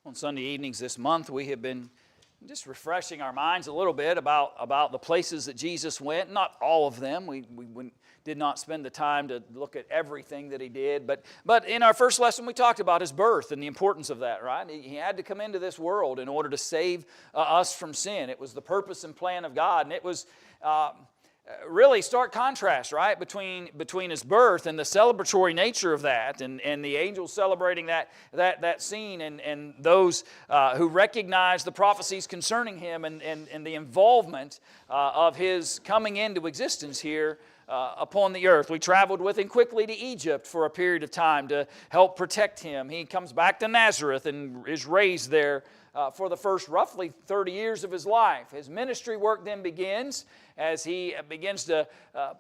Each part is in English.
On Sunday evenings this month, we have been just refreshing our minds a little bit about the places that Jesus went. Not all of them. We did not spend the time to look at everything that he did. But in our first lesson, we talked about his birth and the importance of that, right? He had to come into this world in order to save us from sin. It was the purpose and plan of God. And it was really stark contrast, right, between his birth and the celebratory nature of that, and the angels celebrating that scene, and those who recognize the prophecies concerning him, and the involvement of his coming into existence here upon the earth. We traveled with him quickly to Egypt for a period of time to help protect him. He comes back to Nazareth and is raised there for the first roughly 30 years of his life. His ministry work then begins as he begins to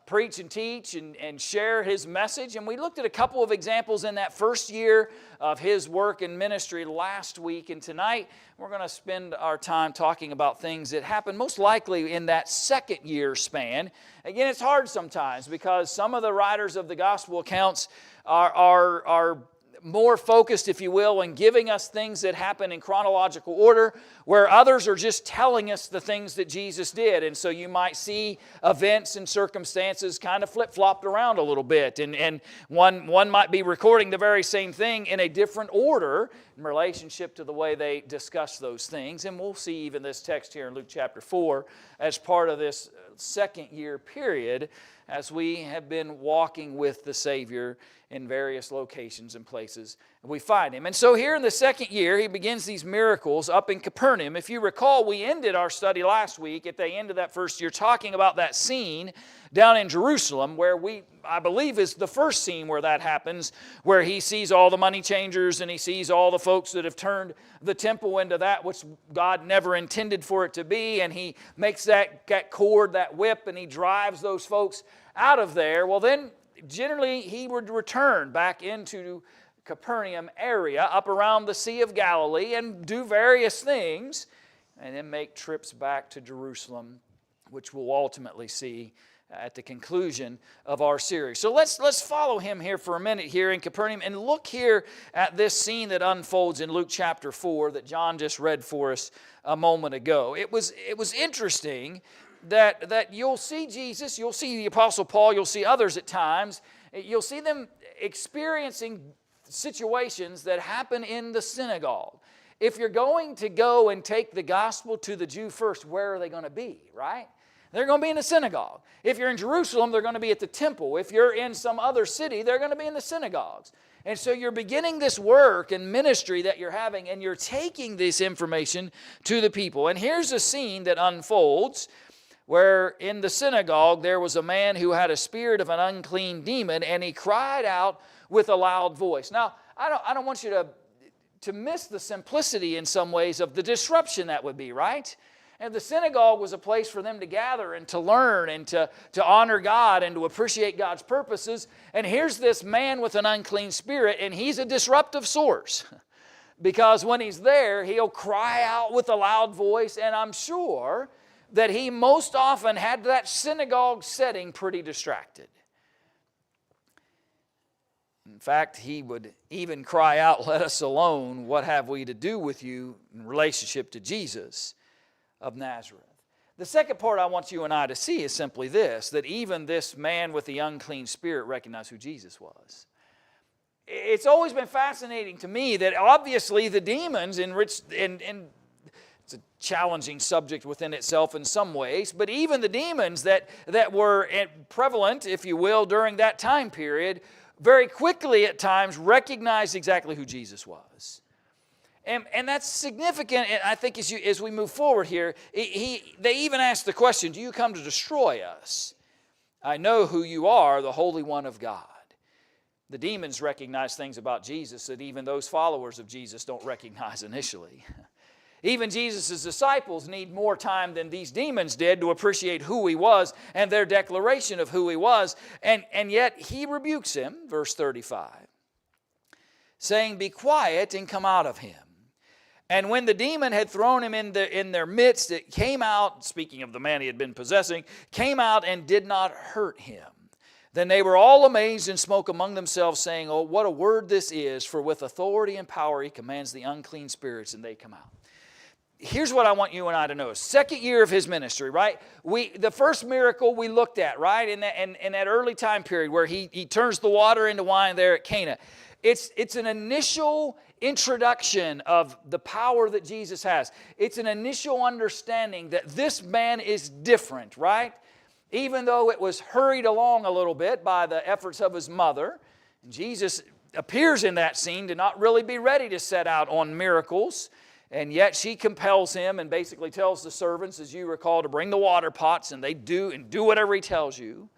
preach and teach and share his message. And we looked at a couple of examples in that first year of his work and ministry last week. And tonight we're going to spend our time talking about things that happened most likely in that second year span. Again, it's hard sometimes because some of the writers of the gospel accounts are more focused, if you will, in giving us things that happen in chronological order, where others are just telling us the things that Jesus did. And so you might see events and circumstances kind of flip-flopped around a little bit. And one might be recording the very same thing in a different order in relationship to the way they discuss those things. And we'll see even this text here in Luke chapter 4 as part of this second year period as we have been walking with the Savior in various locations and places we find him. And so here in the second year, he begins these miracles up in Capernaum. If you recall, we ended our study last week at the end of that first year talking about that scene down in Jerusalem where I believe is the first scene where that happens, where he sees all the money changers and he sees all the folks that have turned the temple into that which God never intended for it to be, and he makes that cord, that whip, and he drives those folks out of there. Well, then generally he would return back into Capernaum area up around the Sea of Galilee and do various things and then make trips back to Jerusalem, which we'll ultimately see at the conclusion of our series. So let's follow him here for a minute here in Capernaum and look here at this scene that unfolds in Luke chapter 4 that John just read for us a moment ago. It was interesting that you'll see Jesus, you'll see the Apostle Paul, you'll see others at times, you'll see them experiencing situations that happen in the synagogue. If you're going to go and take the gospel to the Jew first, where are they going to be, right? They're going to be in the synagogue. If you're in Jerusalem, they're going to be at the temple. If you're in some other city, they're going to be in the synagogues. And so you're beginning this work and ministry that you're having, and you're taking this information to the people. And here's a scene that unfolds where in the synagogue there was a man who had a spirit of an unclean demon, and he cried out with a loud voice. Now, I don't want you to miss the simplicity in some ways of the disruption that would be, right? And the synagogue was a place for them to gather and to learn and to honor God and to appreciate God's purposes. And here's this man with an unclean spirit, and he's a disruptive source. Because when he's there, he'll cry out with a loud voice, and I'm sure that he most often had that synagogue setting pretty distracted. In fact, he would even cry out, "Let us alone, what have we to do with you," in relationship to Jesus of Nazareth. The second part I want you and I to see is simply this, that even this man with the unclean spirit recognized who Jesus was. It's always been fascinating to me that obviously the demons it's a challenging subject within itself in some ways, but even the demons that were prevalent, if you will, during that time period, very quickly at times recognized exactly who Jesus was. And that's significant, I think, as we move forward here. They even asked the question, "Do you come to destroy us? I know who you are, the Holy One of God." The demons recognize things about Jesus that even those followers of Jesus don't recognize initially. Even Jesus' disciples need more time than these demons did to appreciate who he was and their declaration of who he was. And yet he rebukes him, verse 35, saying, "Be quiet and come out of him." And when the demon had thrown him in their midst, it came out, speaking of the man he had been possessing, came out and did not hurt him. Then they were all amazed and spoke among themselves, saying, "Oh, what a word this is, for with authority and power he commands the unclean spirits, and they come out." Here's what I want you and I to know. Second year of his ministry, right? The first miracle we looked at, right? In that early time period where he turns the water into wine there at Cana. It's an initial introduction of the power that Jesus has. It's an initial understanding that this man is different, right? Even though it was hurried along a little bit by the efforts of his mother, Jesus appears in that scene to not really be ready to set out on miracles, and yet she compels him and basically tells the servants, as you recall, to bring the water pots, and they do whatever he tells you.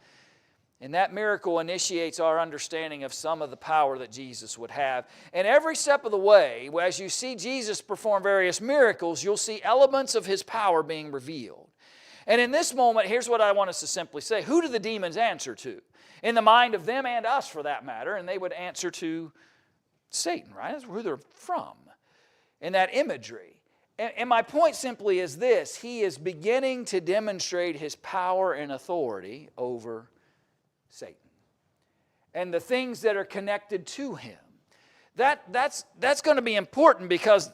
And that miracle initiates our understanding of some of the power that Jesus would have. And every step of the way, as you see Jesus perform various miracles, you'll see elements of his power being revealed. And in this moment, here's what I want us to simply say. Who do the demons answer to? In the mind of them and us, for that matter, and they would answer to Satan, right? That's who they're from. In that imagery. And my point simply is this. He is beginning to demonstrate his power and authority over Satan and the things that are connected to him. That's going to be important, because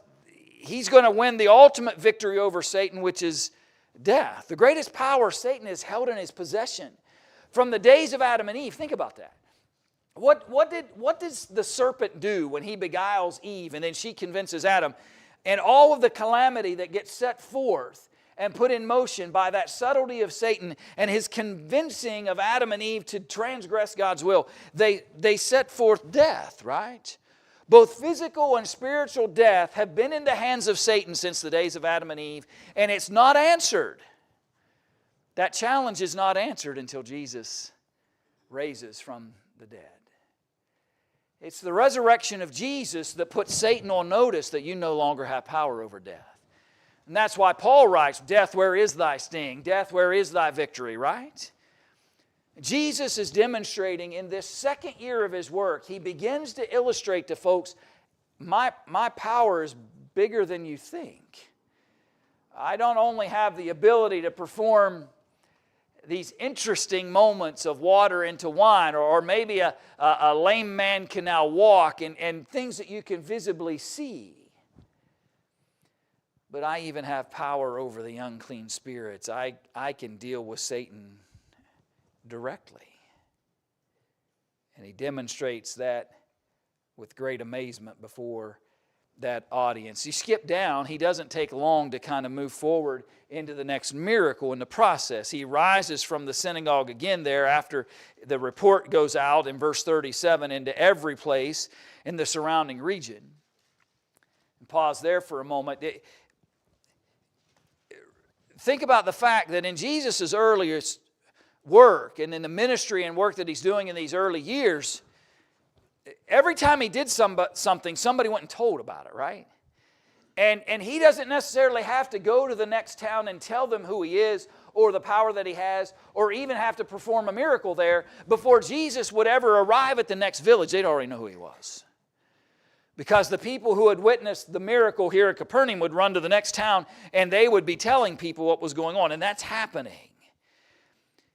he's going to win the ultimate victory over Satan, which is death. The greatest power Satan has held in his possession from the days of Adam and Eve. Think about that. What does the serpent do when he beguiles Eve and then she convinces Adam? And all of the calamity that gets set forth and put in motion by that subtlety of Satan and his convincing of Adam and Eve to transgress God's will, they set forth death, right? Both physical and spiritual death have been in the hands of Satan since the days of Adam and Eve, and it's not answered. That challenge is not answered until Jesus raises from the dead. It's the resurrection of Jesus that puts Satan on notice that you no longer have power over death. And that's why Paul writes, "Death, where is thy sting? Death, where is thy victory?" Right? Jesus is demonstrating in this second year of his work, he begins to illustrate to folks, my power is bigger than you think. I don't only have the ability to perform these interesting moments of water into wine, or maybe a lame man can now walk, and things that you can visibly see. But I even have power over the unclean spirits. I can deal with Satan directly. And he demonstrates that with great amazement before that audience. You skip down, he doesn't take long to kind of move forward into the next miracle in the process. He rises from the synagogue again there after the report goes out in verse 37 into every place in the surrounding region. And pause there for a moment. Think about the fact that in Jesus' earliest work and in the ministry and work that he's doing in these early years, every time he did something, somebody went and told about it, right? And he doesn't necessarily have to go to the next town and tell them who he is or the power that he has, or even have to perform a miracle there. Before Jesus would ever arrive at the next village, they'd already know who he was. Because the people who had witnessed the miracle here at Capernaum would run to the next town and they would be telling people what was going on. And that's happening.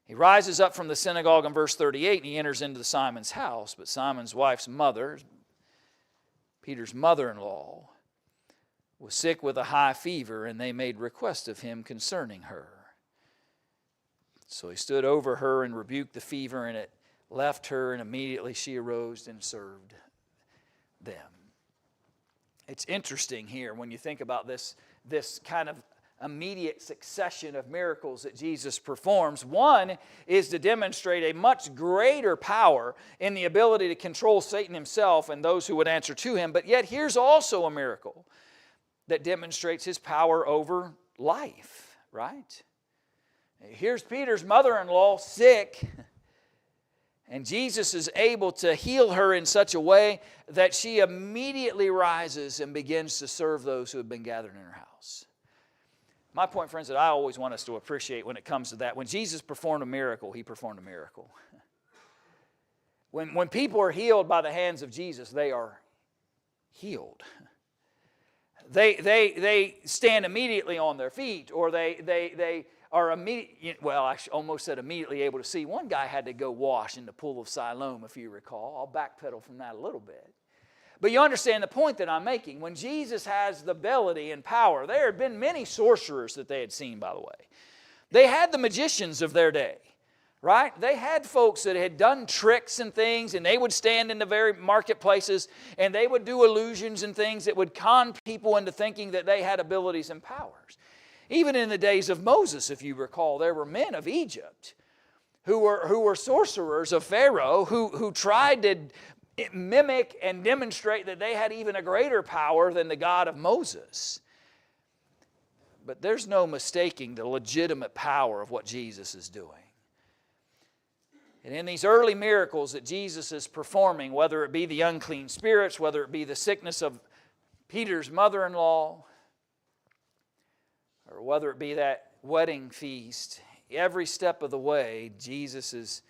He rises up from the synagogue in verse 38 and he enters into Simon's house. But Simon's wife's mother, Peter's mother-in-law, was sick with a high fever, and they made request of him concerning her. So he stood over her and rebuked the fever, and it left her, and immediately she arose and served them. It's interesting here when you think about this kind of immediate succession of miracles that Jesus performs. One is to demonstrate a much greater power in the ability to control Satan himself and those who would answer to him. But yet here's also a miracle that demonstrates his power over life, right? Here's Peter's mother-in-law sick, and Jesus is able to heal her in such a way that she immediately rises and begins to serve those who have been gathered in her house. My point, friends, that I always want us to appreciate when it comes to that, when Jesus performed a miracle, he performed a miracle. When people are healed by the hands of Jesus, they are healed. They stand immediately on their feet, or they are well, I almost said immediately able to see. One guy had to go wash in the pool of Siloam, if you recall. I'll backpedal from that a little bit. But you understand the point that I'm making. When Jesus has the ability and power, there had been many sorcerers that they had seen, by the way. They had the magicians of their day, right? They had folks that had done tricks and things, and they would stand in the very marketplaces, and they would do illusions and things that would con people into thinking that they had abilities and powers. Even in the days of Moses, if you recall, there were men of Egypt who were sorcerers of Pharaoh who tried to mimic and demonstrate that they had even a greater power than the God of Moses. But there's no mistaking the legitimate power of what Jesus is doing. And in these early miracles that Jesus is performing, whether it be the unclean spirits, whether it be the sickness of Peter's mother-in-law, or whether it be that wedding feast, every step of the way, Jesus is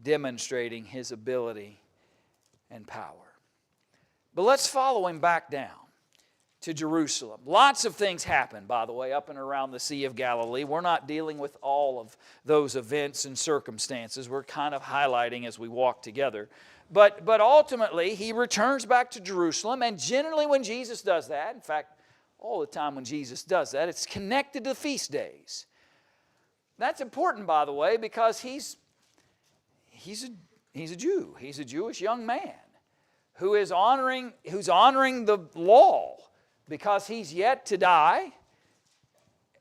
demonstrating His ability and power. But let's follow Him back down to Jerusalem. Lots of things happen, by the way, up and around the Sea of Galilee. We're not dealing with all of those events and circumstances. We're kind of highlighting as we walk together. But ultimately, He returns back to Jerusalem, and generally when Jesus does that, in fact, all the time when Jesus does that, it's connected to the feast days. That's important, by the way, because he's a Jew. He's a Jewish young man who's honoring the law, because he's yet to die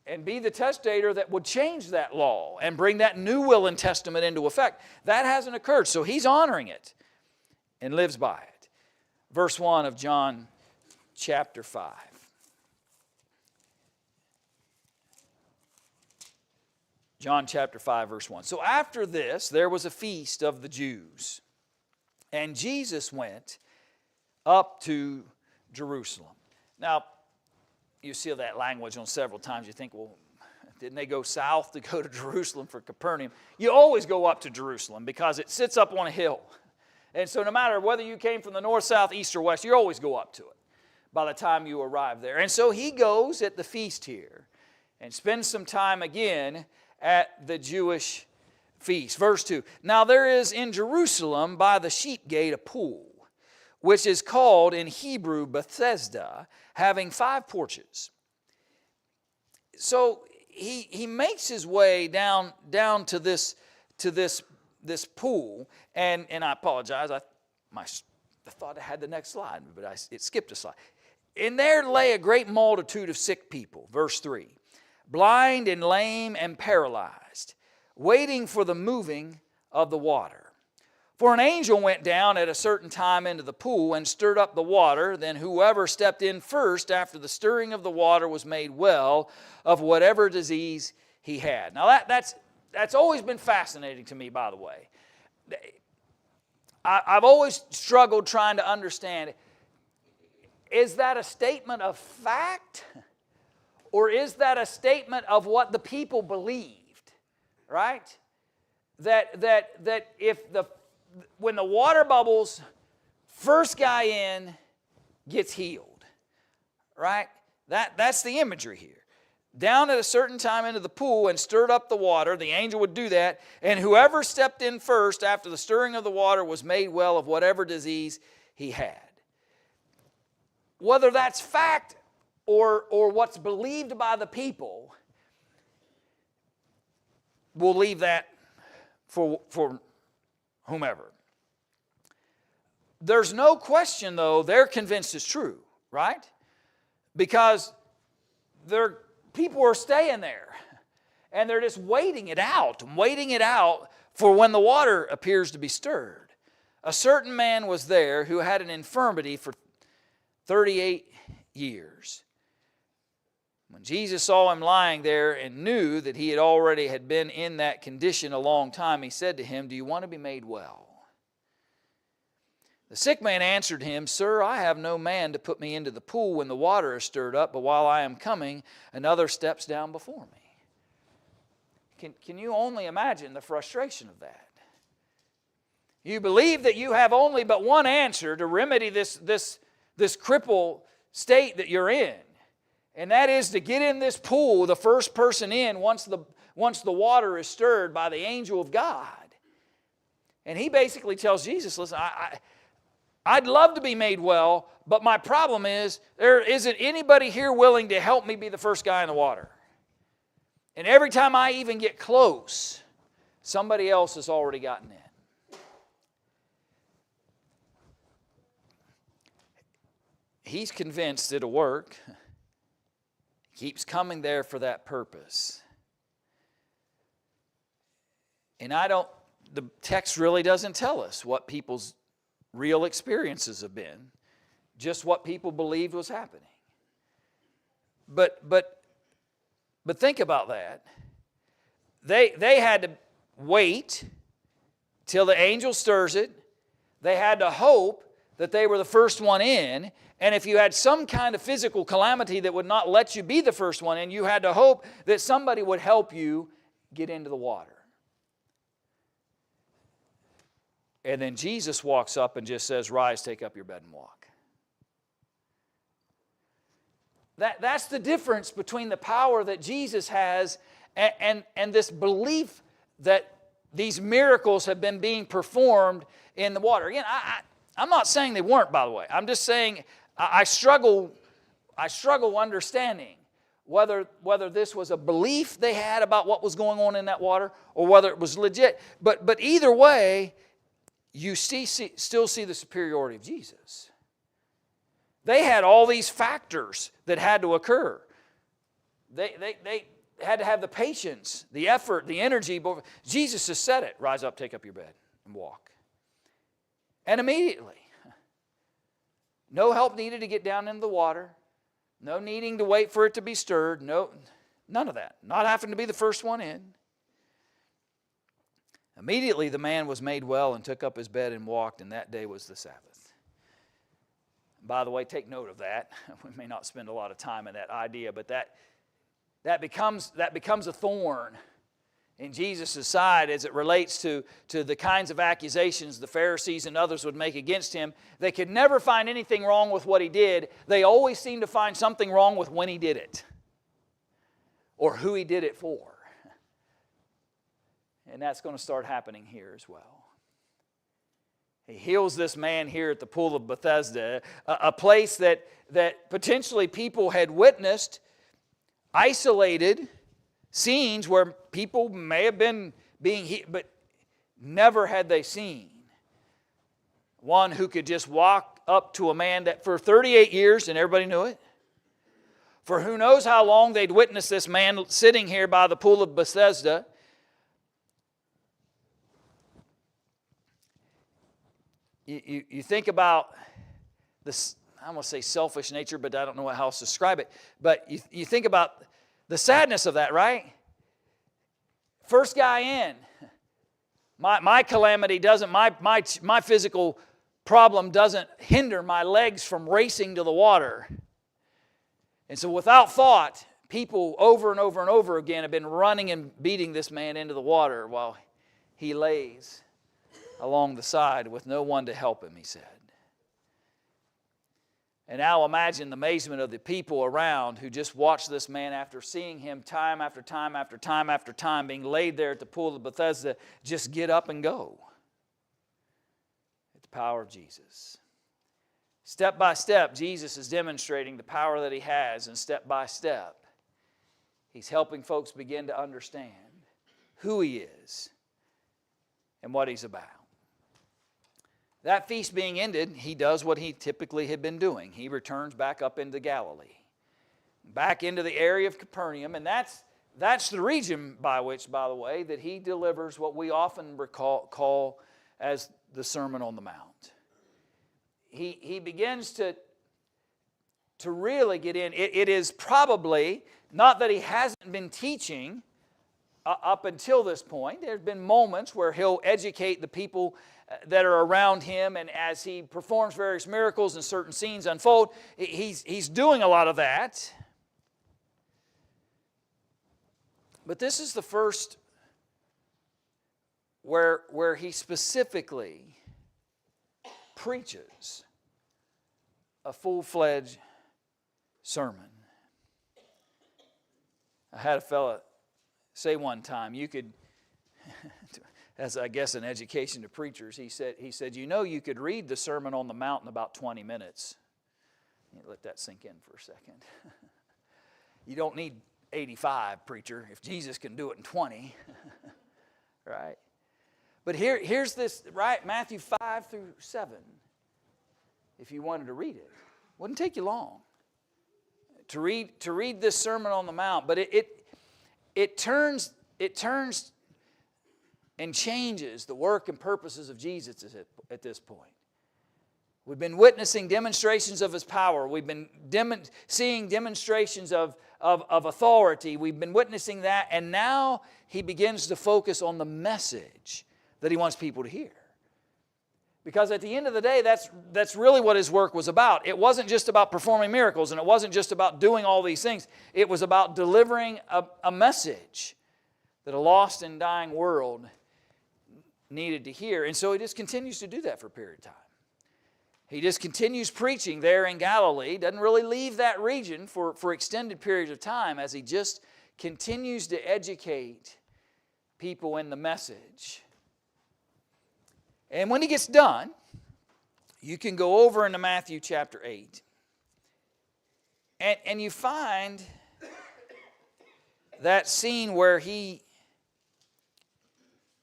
and be the testator that would change that law and bring that new will and testament into effect. That hasn't occurred, so he's honoring it and lives by it. Verse 1 of John chapter 5. John chapter 5, verse 1. So after this, there was a feast of the Jews, and Jesus went up to Jerusalem. Now, you see that language on several times. You think, well, didn't they go south to go to Jerusalem for Capernaum? You always go up to Jerusalem because it sits up on a hill. And so no matter whether you came from the north, south, east, or west, you always go up to it by the time you arrive there. And so he goes at the feast here and spends some time again at the Jewish feast. Verse 2, now there is in Jerusalem by the sheep gate a pool, which is called in Hebrew Bethesda, having 5 porches. So he makes his way down to this pool, and I apologize, I thought I had the next slide, but it skipped a slide. And there lay a great multitude of sick people, verse 3, blind and lame and paralyzed, waiting for the moving of the water. For an angel went down at a certain time into the pool and stirred up the water. Then whoever stepped in first after the stirring of the water was made well of whatever disease he had. Now that's always been fascinating to me, by the way. I've always struggled trying to understand, is that a statement of fact, or is that a statement of what the people believed, right? That if when the water bubbles, first guy in gets healed, right? That's the imagery here. Down at a certain time into the pool and stirred up the water, the angel would do that, and whoever stepped in first after the stirring of the water was made well of whatever disease he had. Whether that's fact or what's believed by the people, we'll leave that for whomever. There's no question, though, they're convinced it's true, right? Because people are staying there, and they're just waiting it out for when the water appears to be stirred. A certain man was there who had an infirmity for 38 years. When Jesus saw him lying there and knew that he already had been in that condition a long time, he said to him, do you want to be made well? The sick man answered him, sir, I have no man to put me into the pool when the water is stirred up, but while I am coming, another steps down before me. Can you only imagine the frustration of that? You believe that you have only but one answer to remedy this crippled state that you're in. And that is to get in this pool, the first person in, once the water is stirred by the angel of God. And he basically tells Jesus, listen, I'd love to be made well, but my problem is there isn't anybody here willing to help me be the first guy in the water. And every time I even get close, somebody else has already gotten in. He's convinced it'll work. Keeps coming there for that purpose. And the text really doesn't tell us what people's real experiences have been, just what people believed was happening. But think about that. They had to wait till the angel stirs it. They had to hope that they were the first one in. And if you had some kind of physical calamity that would not let you be the first one in, you had to hope that somebody would help you get into the water. And then Jesus walks up and just says, rise, take up your bed and walk. That's the difference between the power that Jesus has and this belief that these miracles have been being performed in the water. Again, I'm not saying they weren't, by the way. I'm just saying I struggle understanding whether this was a belief they had about what was going on in that water or whether it was legit. But either way, you still see the superiority of Jesus. They had all these factors that had to occur. They had to have the patience, the effort, the energy. Jesus just said it, rise up, take up your bed, and walk. And immediately, no help needed to get down into the water, no needing to wait for it to be stirred, none of that. Not having to be the first one in. Immediately the man was made well and took up his bed and walked, and that day was the Sabbath. By the way, take note of that. We may not spend a lot of time in that idea, but that becomes a thorn in Jesus' side as it relates to the kinds of accusations the Pharisees and others would make against him. They could never find anything wrong with what he did. They always seemed to find something wrong with when he did it or who he did it for. And that's going to start happening here as well. He heals this man here at the pool of Bethesda, a place that potentially people had witnessed, isolated scenes where people may have been being healed, but never had they seen one who could just walk up to a man that for 38 years, and everybody knew it, for who knows how long they'd witnessed this man sitting here by the pool of Bethesda. You think about this, I don't want to say selfish nature, but I don't know how else to describe it. But you think about the sadness of that, right? First guy in. My calamity doesn't, my physical problem doesn't hinder my legs from racing to the water. And so without thought, people over and over and over again have been running and beating this man into the water while he lays along the side with no one to help him, he said. And now imagine the amazement of the people around who just watched this man after seeing him time after time after time after time being laid there at the pool of Bethesda just get up and go. It's the power of Jesus. Step by step, Jesus is demonstrating the power that he has, and step by step, he's helping folks begin to understand who he is and what he's about. That feast being ended, he does what he typically had been doing. He returns back up into Galilee, back into the area of Capernaum, and that's the region by which, by the way, that he delivers what we often call as the Sermon on the Mount. He begins to really get in. It is probably not that he hasn't been teaching up until this point. There have been moments where he'll educate the people that are around him, and as he performs various miracles and certain scenes unfold, he's doing a lot of that. But this is the first where he specifically preaches a full-fledged sermon. I had a fella say one time, you could, as I guess an education to preachers, he said, you know, you could read the Sermon on the Mount in about 20 minutes. Let that sink in for a second. You don't need 85, preacher, if Jesus can do it in 20. Right? But here's this, right? Matthew 5 through 7. If you wanted to read it. Wouldn't take you long to read this Sermon on the Mount. But it turns and changes the work and purposes of Jesus at this point. We've been witnessing demonstrations of His power. We've been seeing demonstrations of authority. We've been witnessing that. And now He begins to focus on the message that He wants people to hear. Because at the end of the day, that's really what His work was about. It wasn't just about performing miracles, and it wasn't just about doing all these things. It was about delivering a message that a lost and dying world needed to hear. And so He just continues to do that for a period of time. He just continues preaching there in Galilee, doesn't really leave that region for extended periods of time as He just continues to educate people in the message. And when He gets done, you can go over into Matthew chapter 8. And you find that scene where He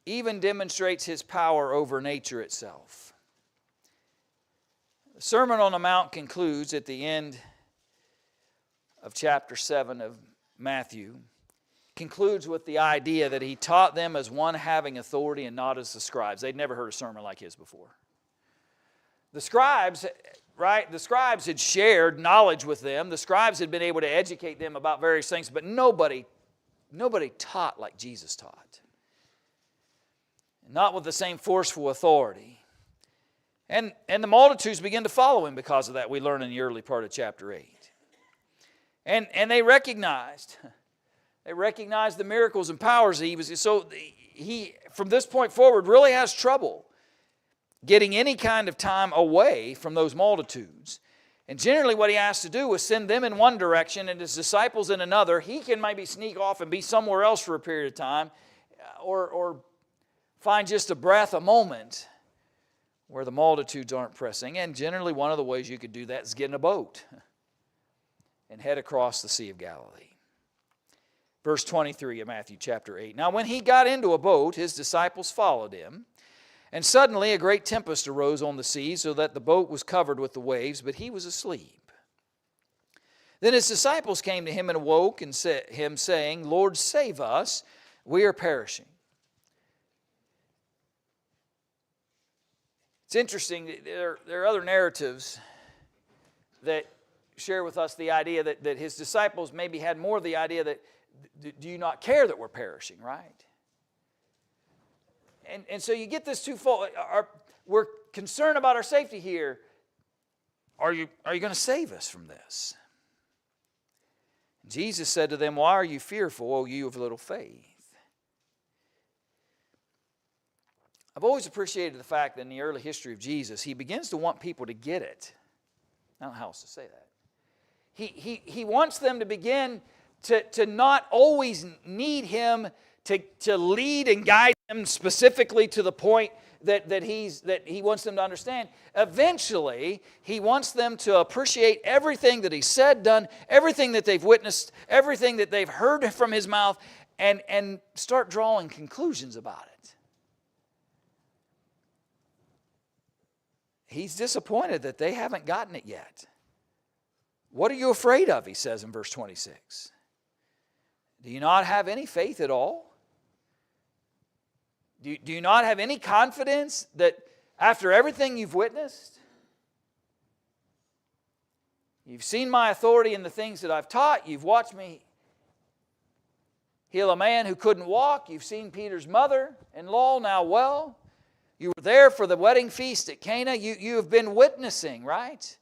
even demonstrates His power over nature itself. The Sermon on the Mount concludes at the end of chapter 7 of Matthew. Concludes with the idea that He taught them as one having authority and not as the scribes. They'd never heard a sermon like His before. The scribes, right? The scribes had shared knowledge with them. The scribes had been able to educate them about various things, but nobody taught like Jesus taught. Not with the same forceful authority. And the multitudes begin to follow Him because of that, we learn in the early part of chapter 8. And they recognized the miracles and powers that He was. So He, from this point forward, really has trouble getting any kind of time away from those multitudes. And generally what He has to do is send them in one direction and His disciples in another. He can maybe sneak off and be somewhere else for a period of time, or find just a breath, a moment, where the multitudes aren't pressing. And generally one of the ways you could do that is get in a boat and head across the Sea of Galilee. Verse 23 of Matthew chapter 8. Now when He got into a boat, His disciples followed Him. And suddenly a great tempest arose on the sea, so that the boat was covered with the waves, but He was asleep. Then His disciples came to Him and awoke and Him, saying, Lord, save us, we are perishing. It's interesting, there are other narratives that share with us the idea that His disciples maybe had more of the idea that, do you not care that we're perishing, right? And so you get this twofold. We're concerned about our safety here. Are you going to save us from this? Jesus said to them, why are you fearful, O you of little faith? I've always appreciated the fact that in the early history of Jesus, He begins to want people to get it. I don't know how else to say that. He wants them to begin to not always need Him to lead and guide them specifically to the point that He wants them to understand. Eventually, He wants them to appreciate everything that He said, done, everything that they've witnessed, everything that they've heard from His mouth, and start drawing conclusions about it. He's disappointed that they haven't gotten it yet. What are you afraid of, He says in verse 26. Do you not have any faith at all? Do you not have any confidence that after everything you've witnessed, you've seen my authority in the things that I've taught, you've watched me heal a man who couldn't walk, you've seen Peter's mother-in-law now well, you were there for the wedding feast at Cana. You have been witnessing, right?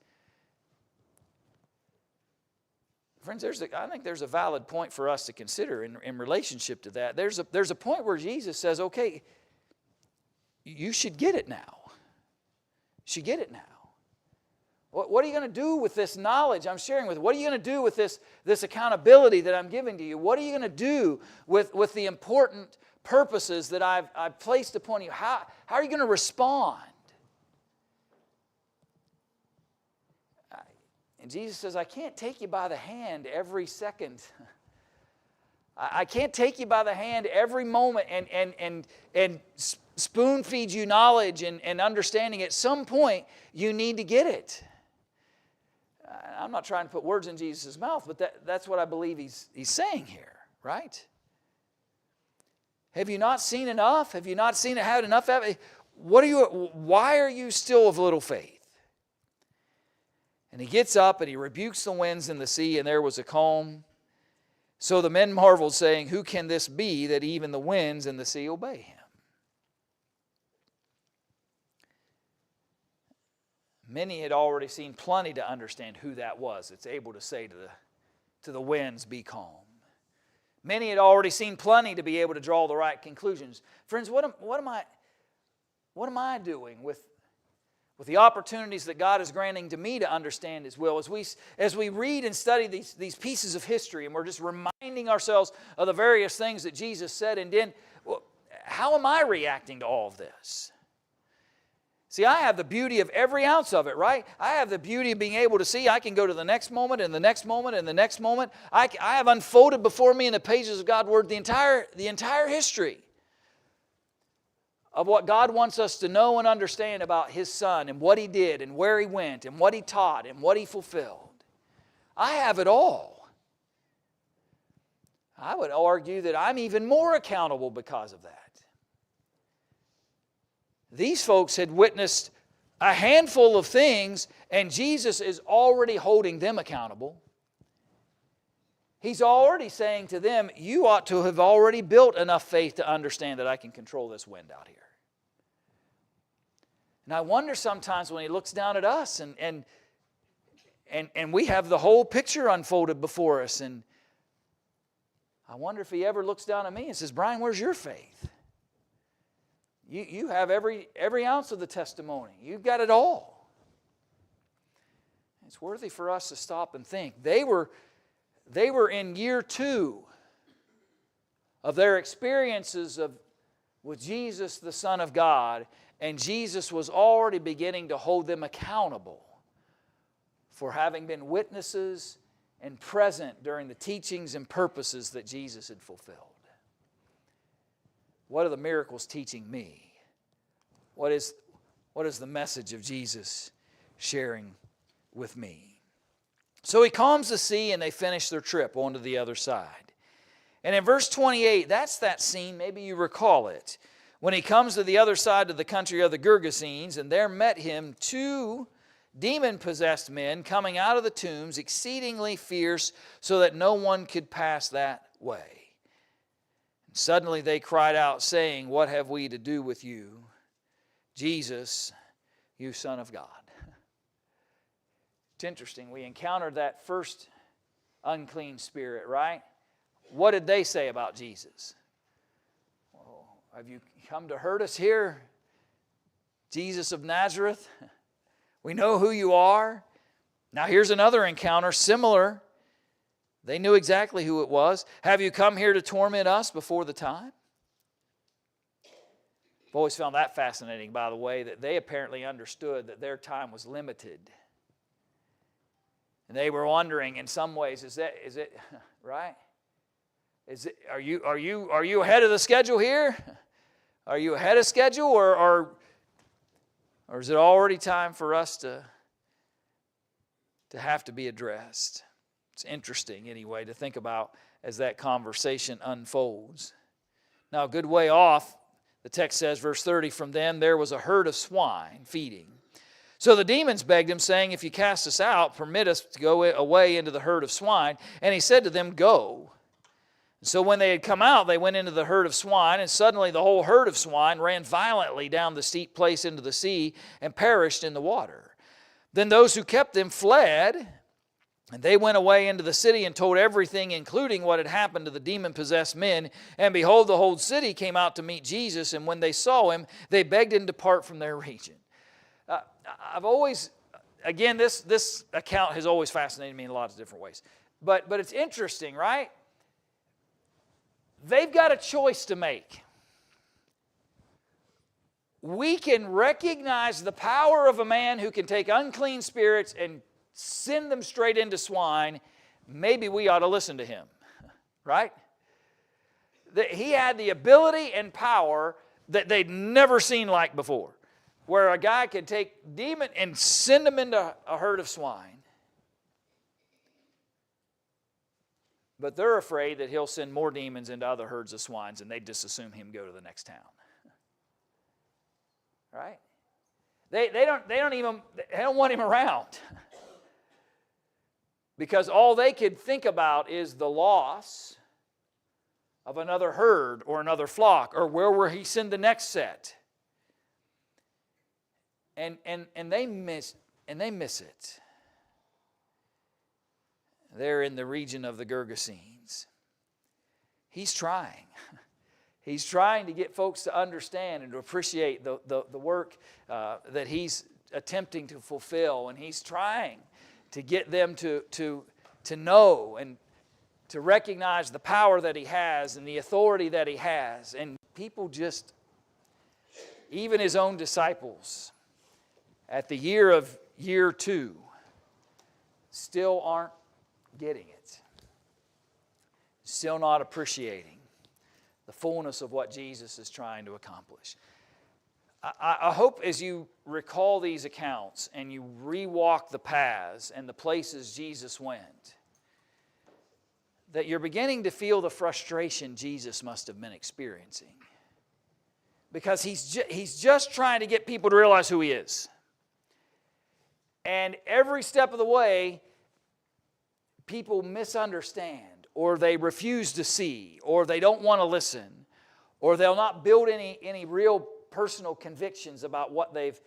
Friends, I think there's a valid point for us to consider in relationship to that. There's a point where Jesus says, okay, you should get it now. You should get it now. What are you going to do with this knowledge I'm sharing with you? What are you going to do with this accountability that I'm giving to you? What are you going to do with the important purposes that I've placed upon you? How are you going to respond? And Jesus says, I can't take you by the hand every second. I can't take you by the hand every moment and spoon feed you knowledge and understanding. At some point, you need to get it. I'm not trying to put words in Jesus' mouth, but that's what I believe he's saying here, right? Have you not seen enough? Have you not seen it, had enough of it? Why are you still of little faith? And he gets up and he rebukes the winds and the sea, and there was a calm. So the men marveled, saying, who can this be that even the winds and the sea obey him? Many had already seen plenty to understand who that was that's able to say to the winds, be calm. Many had already seen plenty to be able to draw the right conclusions. Friends, what am I doing with the opportunities that God is granting to me to understand His will? As we read and study these pieces of history, and we're just reminding ourselves of the various things that Jesus said and did, how am I reacting to all of this? See, I have the beauty of every ounce of it, right? I have the beauty of being able to see. I can go to the next moment and the next moment and the next moment. I have unfolded before me in the pages of God's Word the entire history of what God wants us to know and understand about His Son and what He did and where He went and what He taught and what He fulfilled. I have it all. I would argue that I'm even more accountable because of that. These folks had witnessed a handful of things, and Jesus is already holding them accountable. He's already saying to them, you ought to have already built enough faith to understand that I can control this wind out here. And I wonder sometimes when He looks down at us and we have the whole picture unfolded before us, and I wonder if He ever looks down at me and says, Brian, where's your faith? You have every ounce of the testimony. You've got it all. It's worthy for us to stop and think. They were in year 2 of their experiences with Jesus, the Son of God, and Jesus was already beginning to hold them accountable for having been witnesses and present during the teachings and purposes that Jesus had fulfilled. What are the miracles teaching me? What is the message of Jesus sharing with me? So He calms the sea and they finish their trip on to the other side. And in verse 28, that's that scene, maybe you recall it, when He comes to the other side of the country of the Gergesenes, and there met Him 2 demon-possessed men coming out of the tombs, exceedingly fierce, so that no one could pass that way. Suddenly they cried out, saying, what have we to do with you, Jesus, you Son of God? It's interesting. We encountered that first unclean spirit, right? What did they say about Jesus? Oh, have you come to hurt us here, Jesus of Nazareth? We know who you are. Now here's another encounter, similar. They knew exactly who it was. Have you come here to torment us before the time? I've always found that fascinating, by the way, that they apparently understood that their time was limited. And they were wondering, in some ways, is it right? Are you ahead of the schedule here? Are you ahead of schedule, or is it already time for us to have to be addressed? It's interesting, anyway, to think about as that conversation unfolds. Now, a good way off, the text says, verse 30, from them there was a herd of swine feeding. So the demons begged Him, saying, if you cast us out, permit us to go away into the herd of swine. And He said to them, go. So when they had come out, they went into the herd of swine, and suddenly the whole herd of swine ran violently down the steep place into the sea and perished in the water. Then those who kept them fled, and they went away into the city and told everything, including what had happened to the demon-possessed men. And behold, the whole city came out to meet Jesus, and when they saw Him, they begged Him to depart from their region. I've always again, this account has always fascinated me in a lot of different ways. But it's interesting, right? They've got a choice to make. We can recognize the power of a man who can take unclean spirits and send them straight into swine. Maybe we ought to listen to him, right? He had the ability and power that they'd never seen like before, where a guy could take demon and send them into a herd of swine. But they're afraid that he'll send more demons into other herds of swines, and they just assume him go to the next town. Right? They don't want him around. Because all they could think about is the loss of another herd or another flock, or where will he send the next set. And they miss it. They're in the region of the Gergesenes. He's trying. He's trying to get folks to understand and to appreciate the work that he's attempting to fulfill. And he's trying to get them to know and to recognize the power that he has and the authority that he has. And people just, even his own disciples, at the year 2, still aren't getting it. Still not appreciating the fullness of what Jesus is trying to accomplish. I hope as you recall these accounts and you rewalk the paths and the places Jesus went, that you're beginning to feel the frustration Jesus must have been experiencing. Because he's just trying to get people to realize who he is. And every step of the way, people misunderstand, or they refuse to see, or they don't want to listen, or they'll not build any real personal convictions about what they've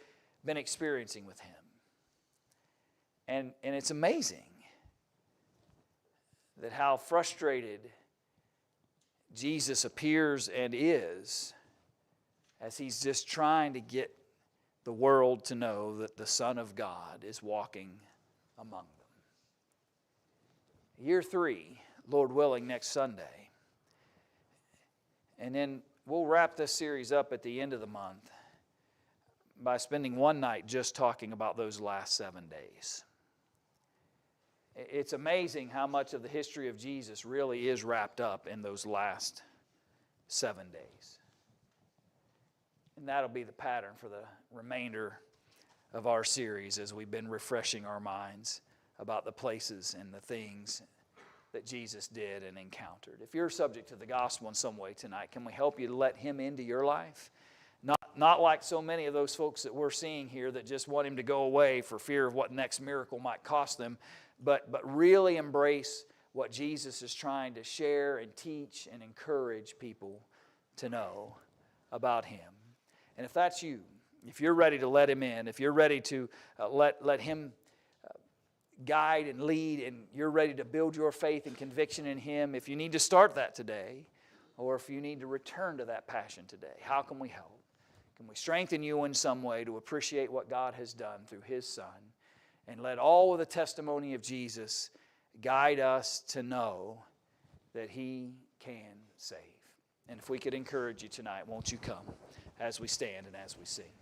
been experiencing with him. And it's amazing that how frustrated Jesus appears and is as he's just trying to get the world to know that the Son of God is walking among them. Year 3, Lord willing, next Sunday. And then we'll wrap this series up at the end of the month by spending one night just talking about those last 7 days. It's amazing how much of the history of Jesus really is wrapped up in those last 7 days. And that'll be the pattern for the remainder of our series as we've been refreshing our minds about the places and the things that Jesus did and encountered. If you're subject to the gospel in some way tonight, can we help you to let him into your life? Not like so many of those folks that we're seeing here that just want him to go away for fear of what next miracle might cost them, but really embrace what Jesus is trying to share and teach and encourage people to know about him. And if that's you, if you're ready to let him in, if you're ready to let him guide and lead, and you're ready to build your faith and conviction in him, if you need to start that today, or if you need to return to that passion today, how can we help? Can we strengthen you in some way to appreciate what God has done through his Son, and let all of the testimony of Jesus guide us to know that he can save? And if we could encourage you tonight, won't you come as we stand and as we sing?